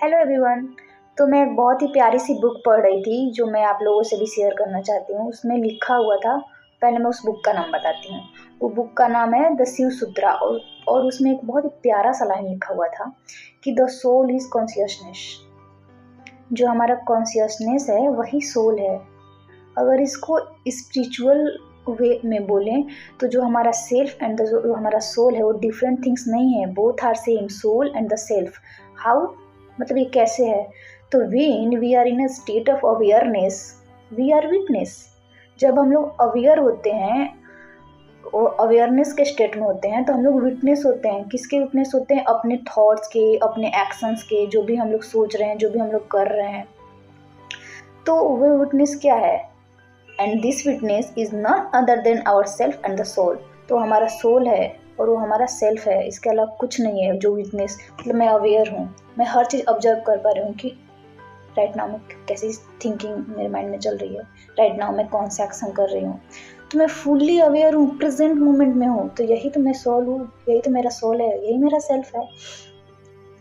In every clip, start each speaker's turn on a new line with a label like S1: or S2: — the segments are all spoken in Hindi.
S1: Hello everyone. तो मैं एक बहुत ही प्यारी सी बुक पढ़ रही थी जो मैं आप लोगों से भी शेयर करना चाहती हूँ। उसमें लिखा हुआ था, पहले मैं उस बुक का नाम बताती हूँ। वो बुक का नाम है द शिव सूत्रा और उसमें एक बहुत ही प्यारा सा लाइन लिखा हुआ था कि द सोल इज कॉन्शियसनेस। जो हमारा कॉन्शियसनेस है वही सोल है। अगर इसको स्पिरिचुअल वे में बोलें तो जो हमारा सेल्फ एंड जो हमारा सोल है वो डिफरेंट थिंग्स नहीं है, both are same, soul and the self. How, मतलब ये कैसे है? तो when we are in a state of awareness we are witness. जब हम लोग अवेयर होते हैं, अवेयरनेस के स्टेट में होते हैं, तो हम लोग विटनेस होते हैं। किसके विटनेस होते हैं? अपने थॉट्स के, अपने एक्शंस के, जो भी हम लोग सोच रहे हैं, जो भी हम लोग कर रहे हैं। तो वो विटनेस क्या है? And this witness is none other than our self and the soul. तो हमारा सोल है और वो हमारा सेल्फ है, इसके अलावा कुछ नहीं है। जो विटनेस मतलब मैं अवेयर हूँ, मैं हर चीज़ ऑब्जर्व कर पा रही हूँ कि राइट नाउ मैं कैसी थिंकिंग मेरे माइंड में चल रही है, राइट नाउ मैं कौन सा एक्शन कर रही हूँ। तो मैं फुल्ली अवेयर हूँ, प्रेजेंट मोमेंट में हूँ। तो यही तो मैं सोल हूँ, यही तो मेरा सोल है, यही मेरा सेल्फ है।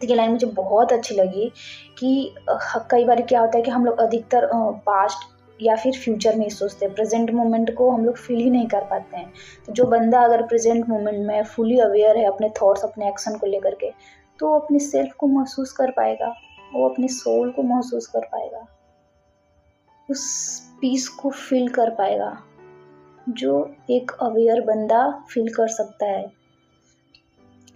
S1: तो ये लाइन मुझे बहुत अच्छी लगी कि कई बार क्या होता है कि हम लोग अधिकतर पास्ट या फिर फ्यूचर में ही सोचते हैं, प्रेजेंट मोमेंट को हम लोग फील ही नहीं कर पाते हैं। तो जो बंदा अगर प्रेजेंट मोमेंट में फुली अवेयर है अपने थॉट्स, अपने एक्शन को लेकर के, तो वो अपने सेल्फ को महसूस कर पाएगा, वो अपने सोल को महसूस कर पाएगा, उस पीस को फील कर पाएगा जो एक अवेयर बंदा फील कर सकता है।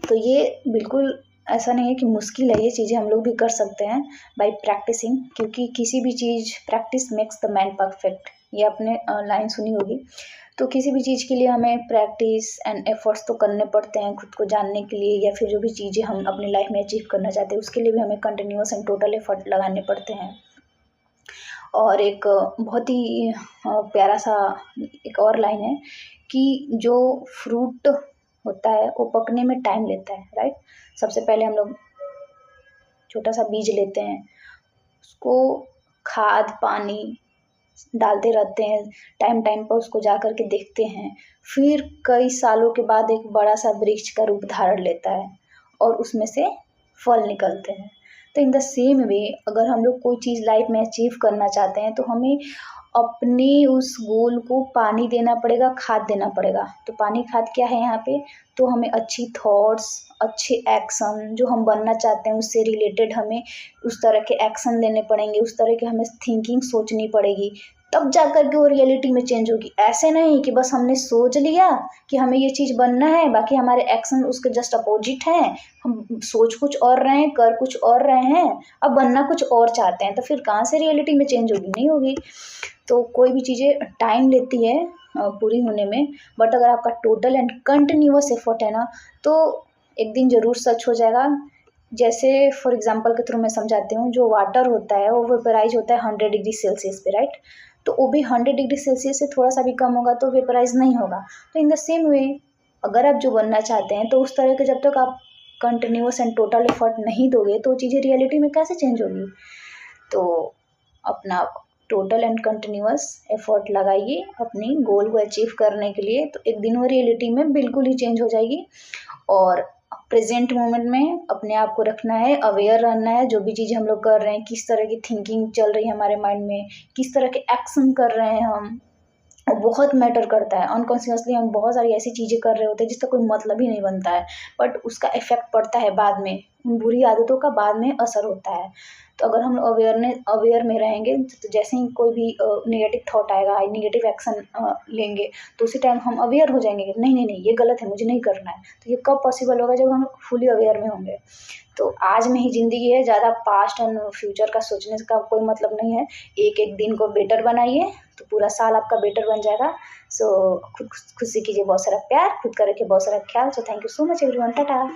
S1: तो ये बिल्कुल ऐसा नहीं है कि मुश्किल है, ये चीज़ें हम लोग भी कर सकते हैं बाय प्रैक्टिसिंग, क्योंकि किसी भी चीज़ practice makes the man perfect, ये आपने लाइन सुनी होगी। तो किसी भी चीज़ के लिए हमें प्रैक्टिस एंड एफर्ट्स तो करने पड़ते हैं खुद को जानने के लिए, या फिर जो भी चीज़ें हम अपनी लाइफ में अचीव करना चाहते हैं उसके लिए भी हमें कंटिन्यूअस एंड टोटल एफर्ट लगाने पड़ते हैं। और एक बहुत ही प्यारा सा एक और लाइन है कि जो फ्रूट होता है वो पकने में टाइम लेता है, राइट। सबसे पहले हम लोग छोटा सा बीज लेते हैं, उसको खाद पानी डालते रहते हैं, टाइम टाइम पर उसको जा कर के देखते हैं, फिर कई सालों के बाद एक बड़ा सा वृक्ष का रूप धारण लेता है और उसमें से फल निकलते हैं। तो इन द सेम वे अगर हम लोग कोई चीज़ लाइफ में अचीव करना चाहते हैं तो हमें अपने उस गोल को पानी देना पड़ेगा, खाद देना पड़ेगा। तो पानी खाद क्या है यहाँ पे? तो हमें अच्छी थॉट्स, अच्छे एक्शन, जो हम बनना चाहते हैं उससे रिलेटेड हमें उस तरह के एक्शन लेने पड़ेंगे, उस तरह की हमें थिंकिंग सोचनी पड़ेगी, तब जा कर के वो रियलिटी में चेंज होगी। ऐसे नहीं कि बस हमने सोच लिया कि हमें ये चीज़ बनना है, बाकी हमारे एक्शन उसके जस्ट अपोजिट हैं। हम सोच कुछ और रहे हैं, कर कुछ और रहे हैं, अब बनना कुछ और चाहते हैं, तो फिर कहाँ से रियलिटी में चेंज होगी? नहीं होगी। तो कोई भी चीज़ें टाइम लेती है पूरी होने में, बट अगर आपका टोटल एंड कंटिन्यूअस एफर्ट है ना, तो एक दिन ज़रूर सच हो जाएगा। जैसे फॉर एग्जांपल के थ्रू मैं समझाती हूँ, जो वाटर होता है वो वेपराइज होता है 100 डिग्री सेल्सियस पे, राइट। तो वो भी 100 डिग्री सेल्सियस से थोड़ा सा भी कम होगा तो वेपराइज नहीं होगा। तो इन द सेम वे अगर आप जो बनना चाहते हैं तो उस तरह के जब तक आप कंटिन्यूअस एंड टोटल एफर्ट नहीं दोगे तो चीज़ें रियलिटी में कैसे चेंज होगी? तो अपना टोटल एंड कंटिन्यूअस एफर्ट लगाइए अपनी गोल को अचीव करने के लिए, तो एक दिन वो रियलिटी में बिल्कुल ही चेंज हो जाएगी। और प्रेजेंट मोमेंट में अपने आप को रखना है, अवेयर रहना है, जो भी चीज़ हम लोग कर रहे हैं, किस तरह की थिंकिंग चल रही है हमारे माइंड में, किस तरह के एक्शन कर रहे हैं हम, वो बहुत मैटर करता है। अनकॉन्शियसली हम बहुत सारी ऐसी चीज़ें कर रहे होते हैं जिसका कोई मतलब ही नहीं बनता है, बट उसका इफेक्ट पड़ता है बाद में, उन बुरी आदतों का बाद में असर होता है। तो अगर हम अवेयर में रहेंगे तो जैसे ही कोई भी नेगेटिव थॉट आएगा, नेगेटिव एक्शन लेंगे, तो उसी टाइम हम अवेयर हो जाएंगे कि नहीं नहीं नहीं ये गलत है, मुझे नहीं करना है। तो ये कब पॉसिबल होगा? जब हम फुली अवेयर में होंगे। तो आज में ही ज़िंदगी है, ज़्यादा पास्ट एंड फ्यूचर का सोचने का कोई मतलब नहीं है। एक एक दिन को बेटर बनाइए तो पूरा साल आपका बेटर बन जाएगा। सो खुद से कीजिए बहुत सारा प्यार, खुद का रखिए बहुत सारा ख्याल। So thank you so much everyone, Tata.